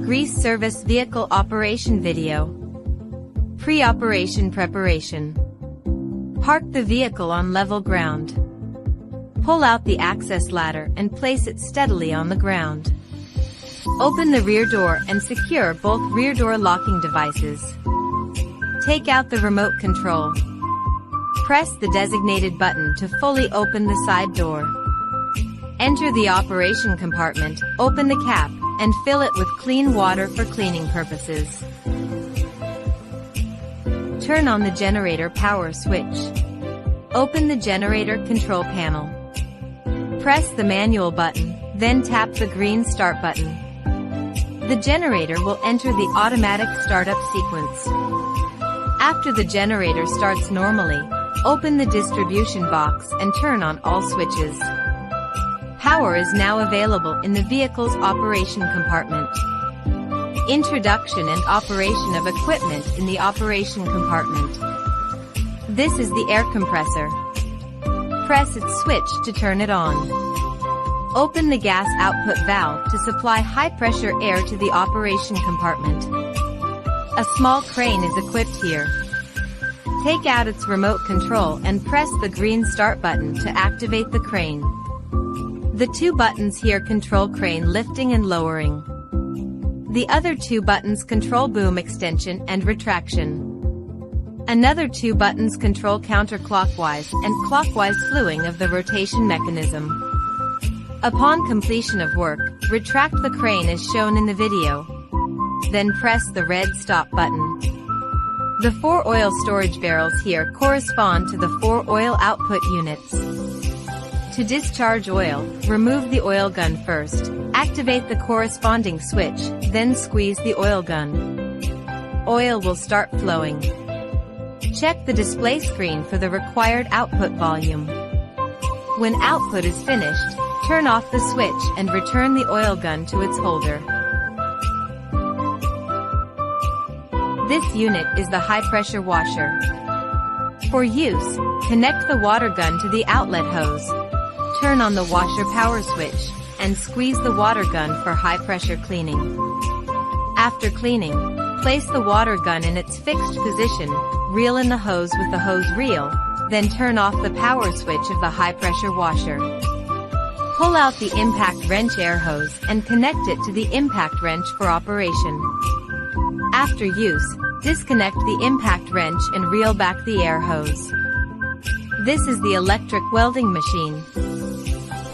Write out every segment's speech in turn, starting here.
Grease service vehicle operation video. Pre-operation preparation. Park the vehicle on level ground. Pull out the access ladder and place it steadily on the ground. Open the rear door and secure both rear door locking devices. Take out the remote control. Press the designated button to fully open the side door. Enter the operation compartment, open the cap, and fill it with clean water for cleaning purposes. Turn on the generator power switch. Open the generator control panel. Press the manual button, then tap the green start button. The generator will enter the automatic startup sequence. After the generator starts normally, open the distribution box and turn on all switches. Power is now available in the vehicle's operation compartment. Introduction and operation of equipment in the operation compartment. This is the air compressor. Press its switch to turn it on. Open the gas output valve to supply high-pressure air to the operation compartment. A small crane is equipped here. Take out its remote control and press the green start button to activate the crane. The two buttons here control crane lifting and lowering. The other two buttons control boom extension and retraction. Another two buttons control counterclockwise and clockwise flewing of the rotation mechanism. Upon completion of work, retract the crane as shown in the video. Then press the red stop button. The 4 oil storage barrels here correspond to the 4 oil output units. To discharge oil, remove the oil gun first, activate the corresponding switch, then squeeze the oil gun. Oil will start flowing. Check the display screen for the required output volume. When output is finished, turn off the switch and return the oil gun to its holder. This unit is the high-pressure washer. For use, connect the water gun to the outlet hose. Turn on the washer power switch, and squeeze the water gun for high-pressure cleaning. After cleaning, place the water gun in its fixed position, reel in the hose with the hose reel, then turn off the power switch of the high-pressure washer. Pull out the impact wrench air hose and connect it to the impact wrench for operation. After use, disconnect the impact wrench and reel back the air hose. This is the electric welding machine.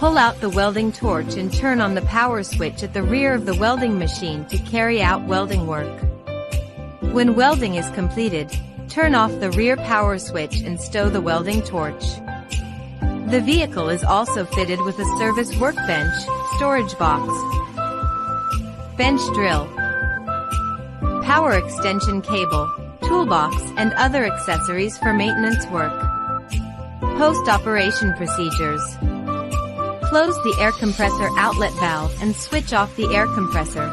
Pull out the welding torch and turn on the power switch at the rear of the welding machine to carry out welding work. When welding is completed, turn off the rear power switch and stow the welding torch. The vehicle is also fitted with a service workbench, storage box, bench drill, power extension cable, toolbox, and other accessories for maintenance work. Post-operation procedures. Close the air compressor outlet valve and switch off the air compressor.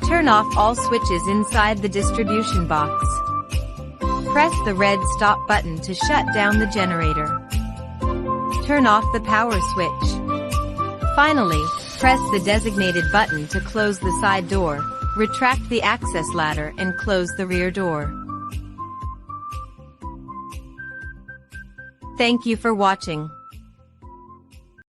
Turn off all switches inside the distribution box. Press the red stop button to shut down the generator. Turn off the power switch. Finally, press the designated button to close the side door, retract the access ladder and close the rear door. Thank you for watching.